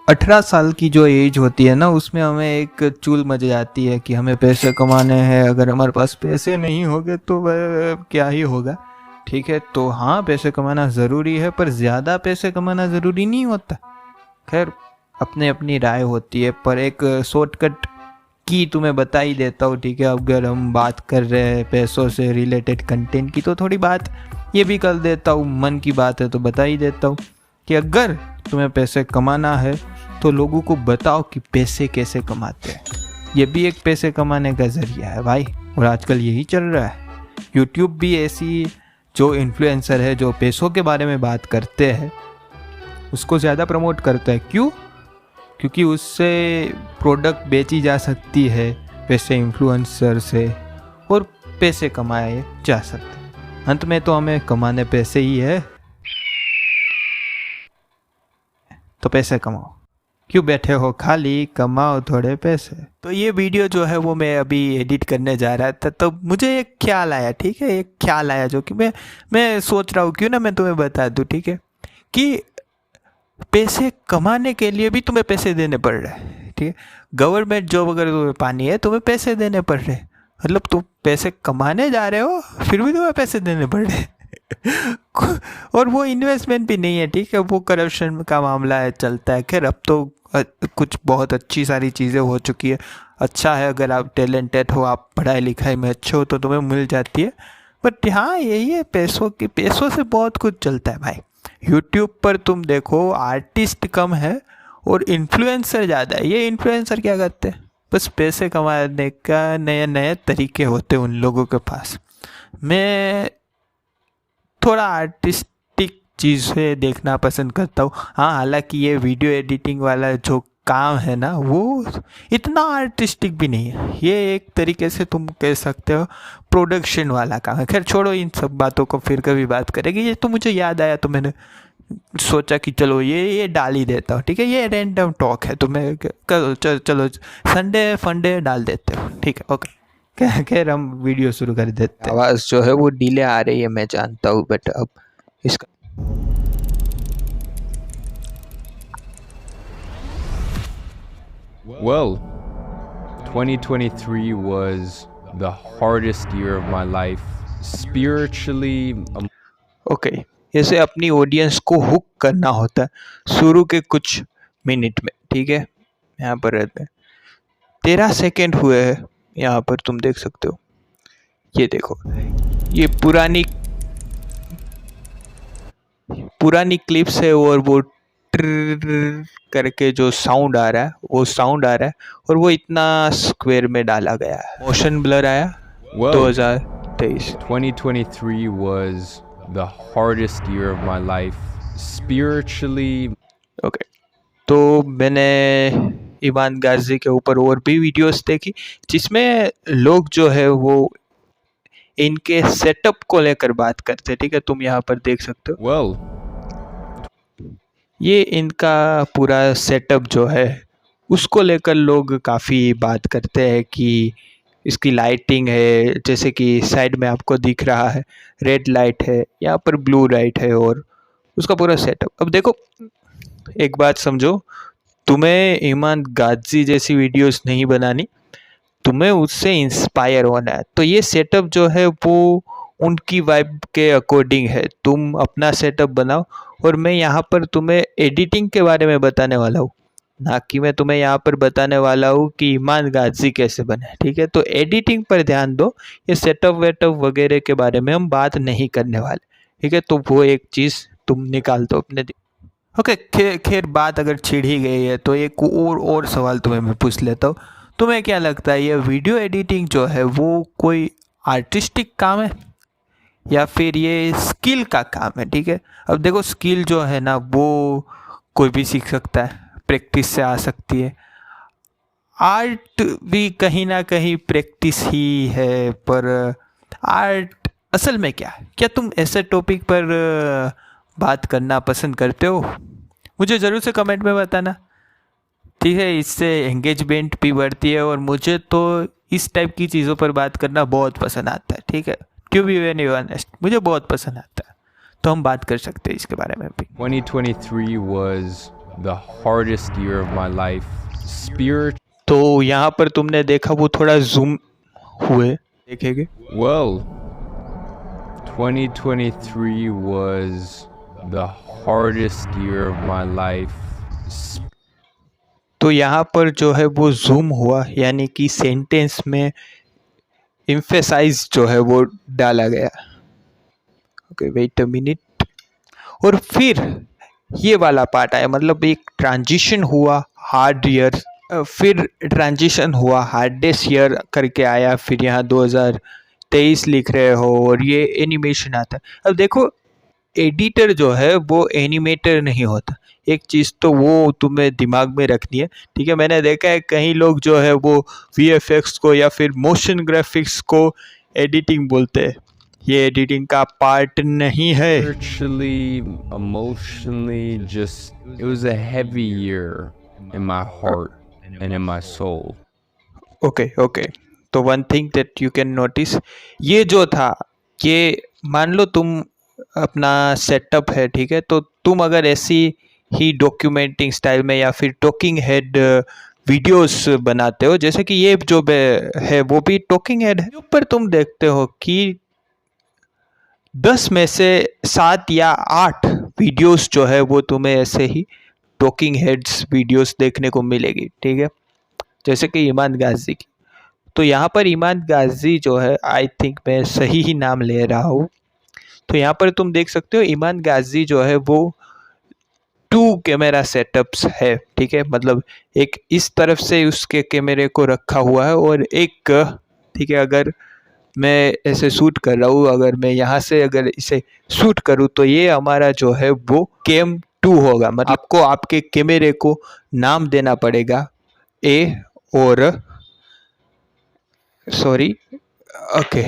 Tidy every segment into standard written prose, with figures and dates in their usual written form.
18 साल की जो एज होती है ना, उसमें हमें एक चूल मच जाती है कि हमें पैसे कमाने हैं। अगर हमारे पास पैसे नहीं होंगे तो वह क्या ही होगा। ठीक है, तो हाँ, पैसे कमाना ज़रूरी है, पर ज़्यादा पैसे कमाना ज़रूरी नहीं होता। खैर, अपने अपनी राय होती है, पर एक शॉर्टकट की तुम्हें बता ही देता हूँ। ठीक है, अगर हम बात कर रहे हैं पैसों से रिलेटेड कंटेंट की, तो थोड़ी बात ये भी कर देता हूँ। मन की बात है तो बता ही देता हूँ कि अगर तुम्हें पैसे कमाना है तो लोगों को बताओ कि पैसे कैसे कमाते हैं। ये भी एक पैसे कमाने का ज़रिया है भाई, और आजकल यही चल रहा है। यूट्यूब भी ऐसी जो इन्फ्लुएंसर है जो पैसों के बारे में बात करते हैं उसको ज़्यादा प्रमोट करता है। क्यों? क्योंकि उससे प्रोडक्ट बेची जा सकती है वैसे इन्फ्लुएंसर से, और पैसे कमाए जा सकते हैं। अंत में तो हमें कमाने पैसे ही है, तो पैसे कमाओ। क्यों बैठे हो खाली, कमाओ थोड़े पैसे। तो ये वीडियो जो है वो मैं अभी एडिट करने जा रहा था, तो मुझे एक ख्याल आया। ठीक है, एक ख्याल आया जो कि मैं सोच रहा हूँ क्यों ना मैं तुम्हें बता दूँ। ठीक है, कि पैसे कमाने के लिए भी तुम्हें पैसे देने पड़ रहे हैं। ठीक है, गवर्नमेंट जॉब अगर तुम्हें पानी है तुम्हें पैसे देने पड़ रहे हैं। मतलब तुम पैसे कमाने जा रहे हो फिर भी तुम्हें पैसे देने पड़ रहे हैं। और वो इन्वेस्टमेंट भी नहीं है। ठीक है, वो करप्शन का मामला है, चलता है। खैर, अब तो कुछ बहुत अच्छी सारी चीज़ें हो चुकी है। अच्छा है, अगर आप टैलेंटेड हो, आप पढ़ाई लिखाई में अच्छे हो तो तुम्हें मिल जाती है। बट हाँ, यही है, पैसों से बहुत कुछ चलता है भाई। यूट्यूब पर तुम देखो, आर्टिस्ट कम है और इन्फ्लुएंसर ज़्यादा है। ये इन्फ्लुएंसर क्या करते हैं? बस पैसे कमाने का नए नए तरीके होते हैं उन लोगों के पास। मैं थोड़ा आर्टिस्टिक चीज़ें देखना पसंद करता हूँ। हाँ, हालांकि ये वीडियो एडिटिंग वाला जो काम है ना, वो इतना आर्टिस्टिक भी नहीं है। ये एक तरीके से तुम कह सकते हो प्रोडक्शन वाला काम है। खैर छोड़ो, इन सब बातों को फिर कभी बात करेंगे। ये तो मुझे याद आया तो मैंने सोचा कि चलो ये डाल ही देता हूँ। ठीक है, ये रैंडम टॉक है तो मैं चलो संडे फंडे डाल देते हो। ठीक है, ओके। खैर हम वीडियो शुरू कर देते हैं। आवाज़ जो है वो डिले आ रही है, मैं जानता हूँ, बट अब इसका Well, 2023 was the hardest year of my life spiritually. Okay, जैसे अपनी ऑडियंस को हुक करना होता है शुरू के कुछ मिनट में। ठीक है, यहाँ पर रहते हैं 13 सेकेंड हुए हैं। यहाँ पर तुम देख सकते हो, ये देखो, ये पुरानी क्लिप्स है, और वो ट्र करके जो साउंड आ रहा है वो साउंड आ रहा है, और वो इतना स्क्वायर में डाला गया है। मोशन ब्लर आया 2023। 2023 was the hardest year of my life spiritually. Okay, तो मैंने ईमान गाजी के ऊपर और भी वीडियोस देखी जिसमें लोग जो है वो इनके सेटअप को लेकर बात करते हैं। ठीक है, तुम यहाँ पर देख सकते हो, Well, ये इनका पूरा सेटअप जो है उसको लेकर लोग काफ़ी बात करते हैं कि इसकी लाइटिंग है, जैसे कि साइड में आपको दिख रहा है रेड लाइट है, यहाँ पर ब्लू लाइट है, और उसका पूरा सेटअप। अब देखो, एक बात समझो, तुम्हें ईमान गाजी जैसी वीडियोस नहीं बनानी, तुम्हें उससे इंस्पायर होना है। तो ये सेटअप जो है वो उनकी वाइब के अकॉर्डिंग है। तुम अपना सेटअप बनाओ, और मैं यहाँ पर तुम्हें एडिटिंग के बारे में बताने वाला हूँ, ना कि मैं तुम्हें यहाँ पर बताने वाला हूँ कि ईमान गाजी कैसे बने। ठीक है, तो एडिटिंग पर ध्यान दो, ये सेटअप वेटअप वगैरह के बारे में हम बात नहीं करने वाले। ठीक है, तो वो एक चीज़ तुम निकाल दो अपने। ओके, खैर बात अगर छिड़ ही गई है तो एक और सवाल तुम्हें मैं पूछ लेता हूँ। तुम्हें क्या लगता है, ये वीडियो एडिटिंग जो है वो कोई आर्टिस्टिक काम है या फिर ये स्किल का काम है? ठीक है, अब देखो, स्किल जो है ना वो कोई भी सीख सकता है, प्रैक्टिस से आ सकती है। आर्ट भी कहीं ना कहीं प्रैक्टिस ही है, पर आर्ट असल में क्या है? क्या तुम ऐसे टॉपिक पर बात करना पसंद करते हो? मुझे ज़रूर से कमेंट में बताना। ठीक है, इससे एंगेजमेंट भी बढ़ती है, और मुझे तो इस टाइप की चीज़ों पर बात करना बहुत पसंद आता है। ठीक है, टू बी वेरी ऑनेस्ट, मुझे बहुत पसंद आता है, तो हम बात कर सकते हैं इसके बारे में भी। 2023 was the hardest year of my life. Spirit. तो यहाँ पर तुमने देखा वो थोड़ा जूम हुए देखेंगे। Well, 2023 was the hardest year of my life. तो यहाँ पर जो है वो जूम हुआ, यानी कि सेंटेंस में एम्फेसाइज जो है वो डाला गया। Okay, wait a minute. और फिर ये वाला पार्ट आया, मतलब एक ट्रांजिशन हुआ हार्ड ईयर, फिर ट्रांजिशन हुआ हार्डेस्ट ईयर करके आया, फिर यहाँ 2023 लिख रहे हो और ये एनिमेशन आता है। अब देखो, एडिटर जो है वो एनिमेटर नहीं होता। एक चीज़ तो वो तुम्हें दिमाग में रखनी है, ठीक है। मैंने देखा है कई लोग जो है वो VFX को या फिर मोशन ग्राफिक्स को एडिटिंग बोलते हैं। ये एडिटिंग का पार्ट नहीं है। Spiritually, emotionally, just it was a heavy year in my heart and in my soul. Okay, तो one thing that you can notice, ये जो था, ये मान लो तुम अपना सेटअप है, ठीक है, तो तुम अगर ऐसी ही डॉक्यूमेंटिंग स्टाइल में या फिर टॉकिंग हेड वीडियोस बनाते हो, जैसे कि ये जो है वो भी टॉकिंग हेड है, ऊपर तुम देखते हो कि 10 में से 7 या 8 वीडियोस जो है वो तुम्हें ऐसे ही टॉकिंग हेड्स वीडियोस देखने को मिलेगी, ठीक है, जैसे कि ईमान गाजी की। तो यहाँ पर ईमान गाजी जो है, आई थिंक मैं सही ही नाम ले रहा हूँ, तो यहाँ पर तुम देख सकते हो ईमान गाजी जो है वो 2 कैमरा सेटअप्स है, ठीक है, मतलब एक इस तरफ से उसके कैमरे को रखा हुआ है और एक, ठीक है, अगर मैं ऐसे शूट कर रहा हूँ, अगर मैं यहाँ से अगर इसे शूट करूँ तो ये हमारा जो है वो कैम 2 होगा। मतलब आपको आपके कैमरे को नाम देना पड़ेगा ए और सॉरी ओके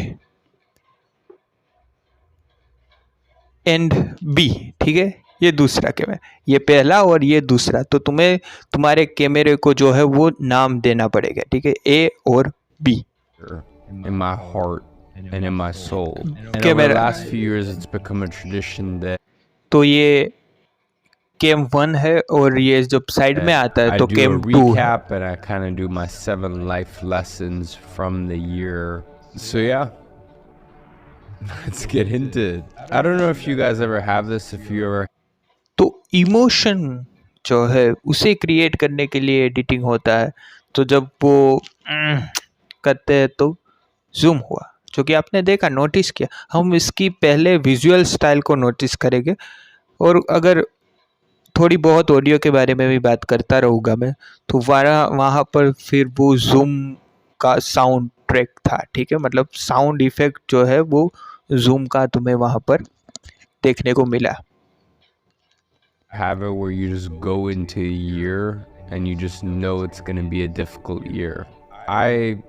एंड बी, ठीक है, ये दूसरा कैमरा, ये पहला और ये दूसरा, तो तुम्हें तुम्हारे कैमरे को जो है वो नाम देना पड़ेगा, ठीक है, ए और B. In my heart and in my soul. And over Camera. the last few years, it's become a tradition that तो ये कैम 1 है और ये जब साइड में आता है I तो do a कैम 2 है। recap and I kind of do my 7 life lessons from the year. So yeah, let's get into it. I don't know if you guys ever have this, if you ever. तो emotion जो है उसे create करने के लिए editing होता है, तो जब वो करते हैं तो जूम हुआ, जो कि आपने देखा, नोटिस किया। हम इसकी पहले विजुअल स्टाइल को नोटिस करेंगे और अगर थोड़ी बहुत ऑडियो के बारे में भी बात करता रहूँगा मैं, तो वहाँ पर फिर वो जूम का साउंड ट्रैक था, ठीक है, मतलब साउंड इफेक्ट जो है वो जूम का तुम्हें वहाँ पर देखने को मिला। Have it where you just go into a year and you just know it's going to be a difficult year. I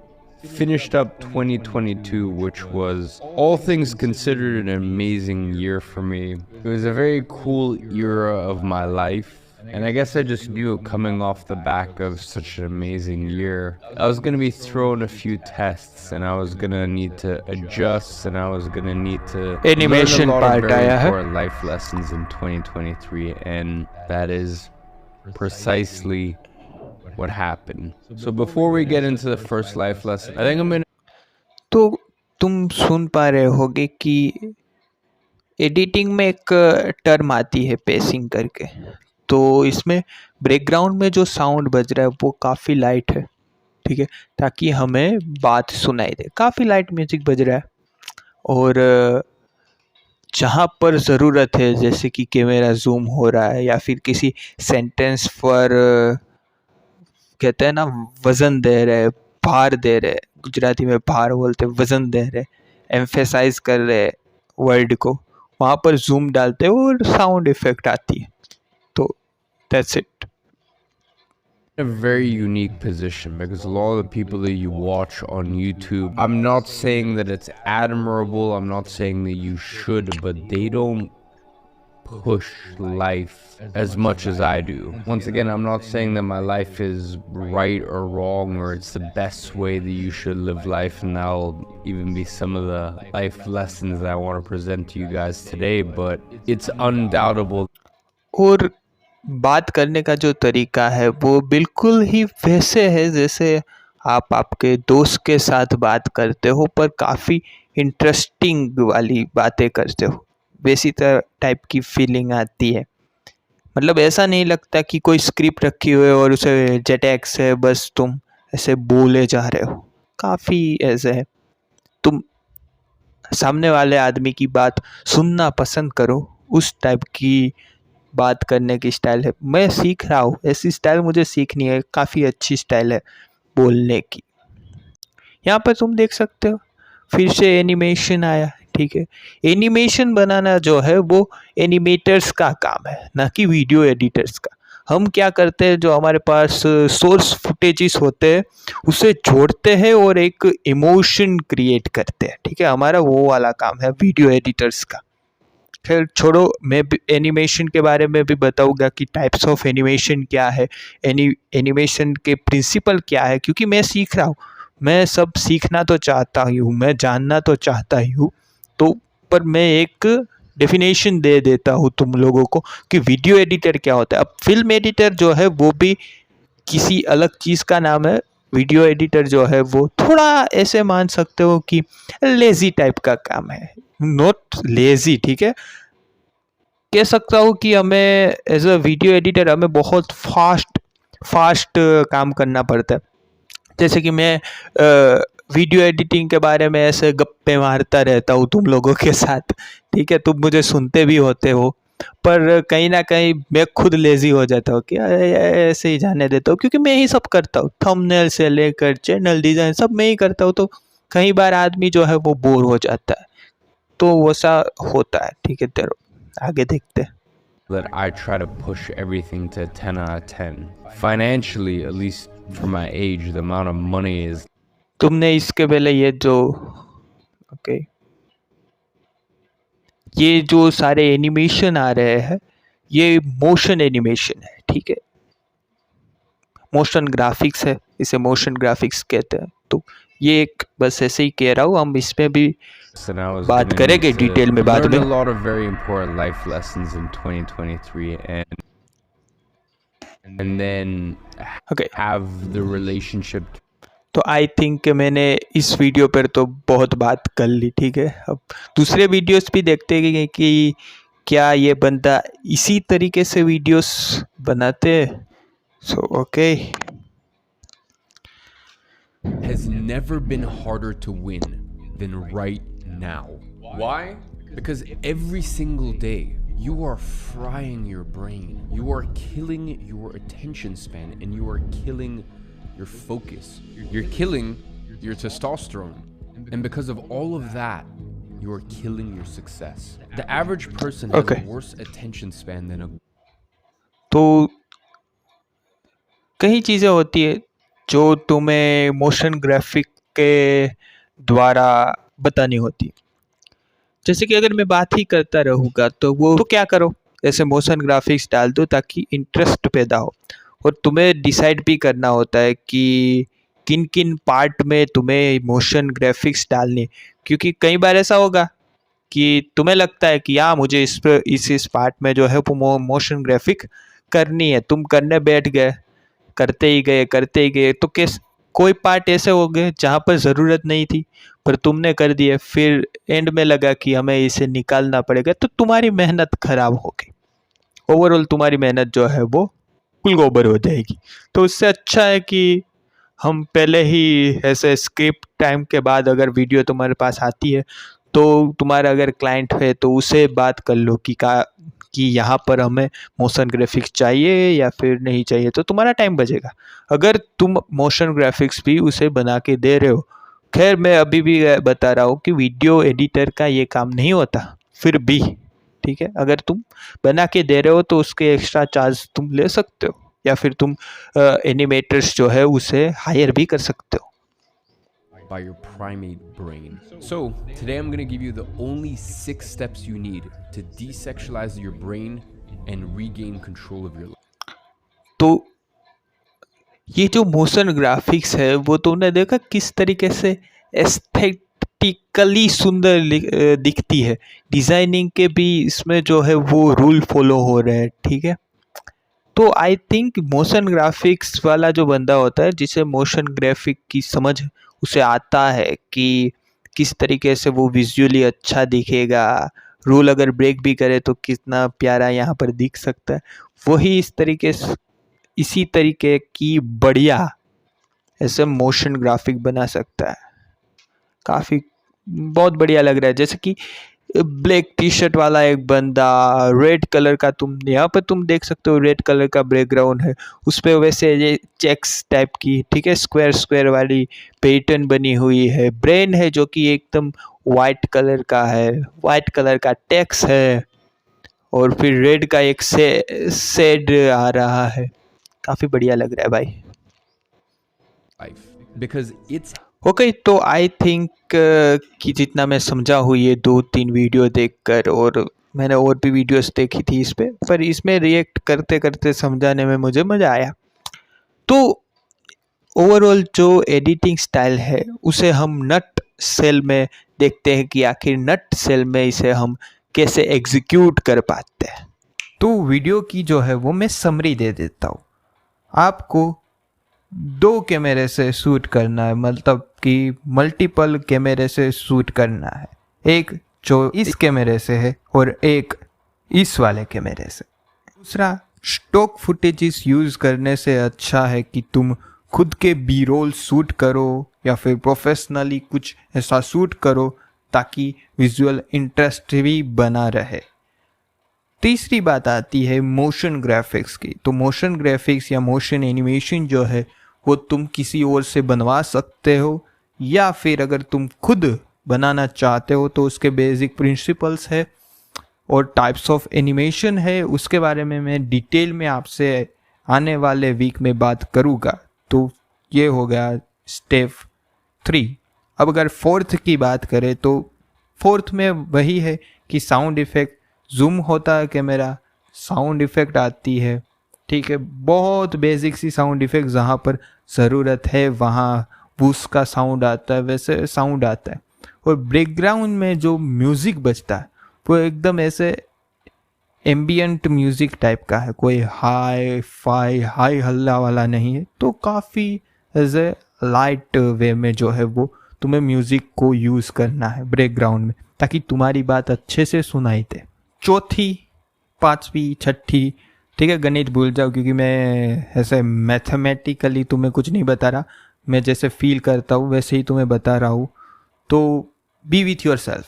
finished up 2022, which was, all things considered, an amazing year for me. It was a very cool era of my life. And I guess I just knew, coming off the back of such an amazing year, I was going to be thrown a few tests and I was going to need to adjust and I was going to need to Animation learn a lot part of very आया है। important life lessons in 2023, and that is precisely what happened. So before we get into the first life lesson, I think I'm going to. तो तुम सुन पा रहे होगे कि editing में एक टर्म आती है पेसिंग करके, तो इसमें बैकग्राउंड में जो साउंड बज रहा है वो काफ़ी लाइट है, ठीक है, ताकि हमें बात सुनाई दे। काफ़ी लाइट म्यूजिक बज रहा है और जहाँ पर ज़रूरत है, जैसे कि कैमरा जूम हो रहा है या फिर किसी सेंटेंस पर कहते हैं ना वज़न दे रहे, भार दे रहे, गुजराती में भार बोलते, वज़न दे रहे, एम्फेसाइज कर रहे वर्ड को, वहाँ पर जूम डालते हैं और साउंड इफेक्ट आती है। तो that's it. A very unique position because a lot of the people that you watch on YouTube, I'm not saying that it's admirable, I'm not saying that you should, but they don't push life as much as I do. Once again, I'm not saying that my life is right or wrong or it's the best way that you should live life, and that'll even be some of the life lessons that I want to present to you guys today, but it's undoubtable. और बात करने का जो तरीका है वो बिल्कुल ही वैसे है जैसे आप आपके दोस्त के साथ बात करते हो, पर काफ़ी इंटरेस्टिंग वाली बातें करते हो, वैसी टाइप की फीलिंग आती है। मतलब ऐसा नहीं लगता कि कोई स्क्रिप्ट रखी हुई है और उसे जेटैक्स है, बस तुम ऐसे बोले जा रहे हो। काफ़ी ऐसे है, तुम सामने वाले आदमी की बात सुनना पसंद करो, उस टाइप की बात करने की स्टाइल है। मैं सीख रहा हूँ, ऐसी स्टाइल मुझे सीखनी है, काफ़ी अच्छी स्टाइल है बोलने की। यहाँ पर तुम देख सकते हो फिर से एनिमेशन आया, ठीक है। एनिमेशन बनाना जो है वो एनिमेटर्स का काम है, ना कि वीडियो एडिटर्स का। हम क्या करते हैं, जो हमारे पास सोर्स फुटेजेस होते हैं उसे जोड़ते हैं और एक इमोशन क्रिएट करते हैं, ठीक है। हमारा वो वाला काम है वीडियो एडिटर्स का। खैर छोड़ो, मैं एनिमेशन के बारे में भी बताऊंगा कि टाइप्स ऑफ एनिमेशन क्या है, एनिमेशन के प्रिंसिपल क्या है, क्योंकि मैं सीख रहा हूँ। मैं सब सीखना तो चाहता ही हूँ, मैं जानना तो चाहता ही हूँ, तो पर मैं एक डेफिनेशन दे देता हूँ तुम लोगों को कि वीडियो एडिटर क्या होता है। अब फिल्म एडिटर जो है वो भी किसी अलग चीज़ का नाम है। वीडियो एडिटर जो है वो थोड़ा ऐसे मान सकते हो कि लेजी टाइप का काम है, नॉट लेजी, ठीक है। कह सकता हूँ कि हमें एज अ वीडियो एडिटर हमें बहुत फास्ट काम करना पड़ता है। जैसे कि मैं वीडियो एडिटिंग के बारे में ऐसे गप्पे मारता रहता हूँ तुम लोगों के साथ, ठीक है। तुम मुझे सुनते भी होते हो, पर कहीं ना कहीं मैं खुद लेजी हो जाता हूँ कि अरे ऐसे ही जाने देता हूँ, क्योंकि मैं ही सब करता हूँ, थंबनेल से लेकर चैनल डिज़ाइन सब मैं ही करता हूँ। तो कई बार आदमी जो है वो बोर हो जाता है, तो वैसा होता है, ठीक है। तेरे आगे देखते हैं। that I try to push everything to 10 out of 10. Financially, at least for my age, the amount of money is तुमने इसके पहले ये जो ओके ये जो सारे एनिमेशन आ रहे हैं ये मोशन एनिमेशन है, ठीक है। मोशन ग्राफिक्स है, इसे मोशन ग्राफिक्स कहते हैं। तो ये एक बस ऐसे ही कह रहा हूँ, हम इसमें भी and I was बात gonna करेंगे need to डिटेल में बाद learn में। a lot of very important life lessons in 2023 and then okay have the relationship. तो आई थिंक मैंने इस वीडियो पर तो बहुत बात कर ली, ठीक है। अब दूसरे वीडियोस भी देखते हैं कि क्या ये बंदा इसी तरीके से वीडियोस बनाते हैं। So okay has never been harder to win than right now. Why? Because every single day you are frying your brain, you are killing your attention span, and you are killing your focus. You're killing your testosterone. And because of all of that, you are killing your success. The average person has Okay. a worse attention span than a तो कई चीज़ें होती है जो तुम्हें motion graphic के द्वारा बतानी होती है। जैसे कि अगर मैं बात ही करता रहूँगा तो वो तो क्या करो, ऐसे मोशन ग्राफिक्स डाल दो ताकि इंटरेस्ट पैदा हो। और तुम्हें डिसाइड भी करना होता है कि किन किन पार्ट में तुम्हें मोशन ग्राफिक्स डालने, क्योंकि कई बार ऐसा होगा कि तुम्हें लगता है कि हाँ मुझे इस पार्ट में जो है वो मोशन ग्राफिक करनी है, तुम करने बैठ गए, करते ही गए, तो कैस कोई पार्ट ऐसे हो गए जहाँ पर ज़रूरत नहीं थी पर तुमने कर दिए, फिर एंड में लगा कि हमें इसे निकालना पड़ेगा, तो तुम्हारी मेहनत खराब हो गई। ओवरऑल तुम्हारी मेहनत जो है वो कुल गोबर हो जाएगी। तो उससे अच्छा है कि हम पहले ही ऐसे स्क्रिप्ट टाइम के बाद अगर वीडियो तुम्हारे पास आती है तो तुम्हारा अगर क्लाइंट है तो उसे बात कर लो कि यहाँ पर हमें मोशन ग्राफिक्स चाहिए या फिर नहीं चाहिए, तो तुम्हारा टाइम बचेगा। अगर तुम मोशन ग्राफिक्स भी उसे बना के दे रहे हो, खैर मैं अभी भी बता रहा हूँ कि वीडियो एडिटर का ये काम नहीं होता, फिर भी ठीक है। अगर तुम बना के दे रहे हो तो उसके एक्स्ट्रा चार्ज तुम ले सकते हो, या फिर तुम एनिमेटर्स जो है उसे हायर भी कर सकते हो। by your primate brain. So, today I'm going to give you the only 6 steps you need to desexualize your brain and regain control of your life. तो ये जो मोशन ग्राफिक्स है वो तुमने देखा किस तरीके से एस्थेटिकली सुंदर दिखती है। डिजाइनिंग के भी इसमें जो है वो रूल फॉलो हो रहे हैं, ठीक है। तो आई थिंक मोशन ग्राफिक्स वाला जो बंदा होता है, जिसे मोशन ग्राफिक की समझ उसे आता है कि किस तरीके से वो विजुअली अच्छा दिखेगा, रूल अगर ब्रेक भी करे तो कितना प्यारा यहाँ पर दिख सकता है, वही इसी तरीके की बढ़िया ऐसे मोशन ग्राफिक बना सकता है। काफ़ी बहुत बढ़िया लग रहा है। जैसे कि ब्लैक टी शर्ट वाला एक बंदा, रेड कलर का, तुम यहाँ पर तुम देख सकते हो रेड कलर का बैकग्राउंड है, उस पे वैसे ये चेक्स टाइप की, ठीक है, स्क्वायर स्क्वायर वाली पैटर्न बनी हुई है। ब्रेन है जो कि एकदम वाइट कलर का है, वाइट कलर का टेक्स है, और फिर रेड का एक शेड आ रहा है। काफ़ी बढ़िया लग रहा है भाई। life because it's ओके, तो आई थिंक कि जितना मैं समझा हूँ ये 2-3 वीडियो देखकर, और मैंने और भी वीडियोस देखी थी इस पे, पर इसमें रिएक्ट करते करते समझाने में मुझे मज़ा आया। तो ओवरऑल जो एडिटिंग स्टाइल है उसे हम नट सेल में देखते हैं कि आखिर नट सेल में इसे हम कैसे एग्जीक्यूट कर पाते हैं। तो वीडियो की जो है वो मैं समरी दे देता हूँ। आपको 2 कैमरे से शूट करना है, मतलब कि मल्टीपल कैमरे से शूट करना है। एक जो इस कैमरे से है और एक इस वाले कैमरे से। दूसरा, स्टॉक फुटेजेस यूज़ करने से अच्छा है कि तुम खुद के बी रोल शूट करो या फिर प्रोफेशनली कुछ ऐसा शूट करो ताकि विजुअल इंटरेस्ट भी बना रहे। तीसरी बात आती है मोशन ग्राफिक्स की। तो मोशन ग्राफिक्स या मोशन एनिमेशन जो है वो तुम किसी और से बनवा सकते हो, या फिर अगर तुम खुद बनाना चाहते हो तो उसके बेसिक प्रिंसिपल्स है और टाइप्स ऑफ एनिमेशन है, उसके बारे में मैं डिटेल में आपसे आने वाले वीक में बात करूँगा। तो ये हो गया स्टेप 3। अब अगर 4th की बात करें तो 4th में वही है कि साउंड इफ़ेक्ट, जूम होता है कैमरा, साउंड इफ़ेक्ट आती है, ठीक है, बहुत बेसिक सी साउंड इफ़ेक्ट, जहाँ पर ज़रूरत है वहाँ बूस्ट का साउंड आता है, वैसे साउंड आता है। और बैकग्राउंड में जो म्यूज़िक बजता है वो एकदम ऐसे एम्बियंट म्यूज़िक टाइप का है, कोई हाई हल्ला वाला नहीं है। तो काफ़ी ऐसे लाइट वे में जो है वो तुम्हें म्यूज़िक को यूज़ करना है बैकग्राउंड में, ताकि तुम्हारी बात अच्छे से सुनाई दे। 4th, 5वीं, 6ठी, ठीक है, गणित भूल जाओ, क्योंकि मैं ऐसे मैथमेटिकली तुम्हें कुछ नहीं बता रहा, मैं जैसे फील करता हूँ वैसे ही तुम्हें बता रहा हूँ। तो बी विथ योर सेल्फ,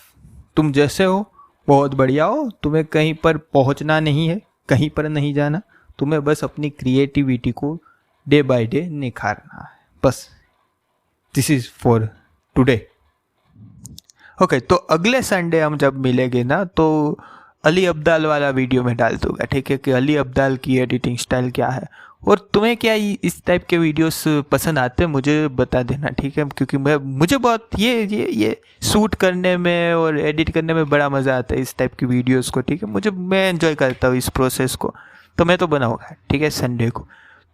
तुम जैसे हो बहुत बढ़िया हो, तुम्हें कहीं पर पहुँचना नहीं है, कहीं पर नहीं जाना, तुम्हें बस अपनी क्रिएटिविटी को डे बाय डे निखारना है, बस। This is for today. Okay, तो अगले संडे हम जब मिलेंगे ना तो अली अब्दाल वाला वीडियो में डाल दूंगा, ठीक है, कि अली अब्दाल की एडिटिंग स्टाइल क्या है, और तुम्हें क्या इस टाइप के वीडियोस पसंद आते हैं मुझे बता देना, ठीक है, क्योंकि मुझे बहुत ये शूट करने में और एडिट करने में बड़ा मज़ा आता है इस टाइप की वीडियोस को, ठीक है, मैं एंजॉय करता हूँ इस प्रोसेस को, तो मैं तो बनाऊँगा, ठीक है, संडे को।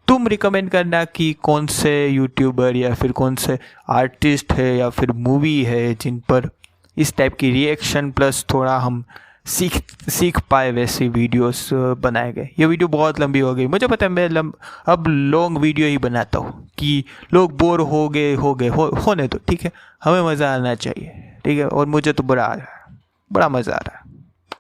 तुम रिकमेंड करना कि कौन से यूट्यूबर या फिर कौन से आर्टिस्ट है या फिर मूवी है जिन पर इस टाइप की रिएक्शन प्लस थोड़ा हम सीख पाए वैसी वीडियोस बनाए गए। ये वीडियो बहुत लंबी हो गई, मुझे पता है, मैं अब लॉन्ग वीडियो ही बनाता हूँ कि लोग बोर होने दो, ठीक है, हमें मज़ा आना चाहिए, ठीक है, और मुझे तो बड़ा मज़ा आ रहा है।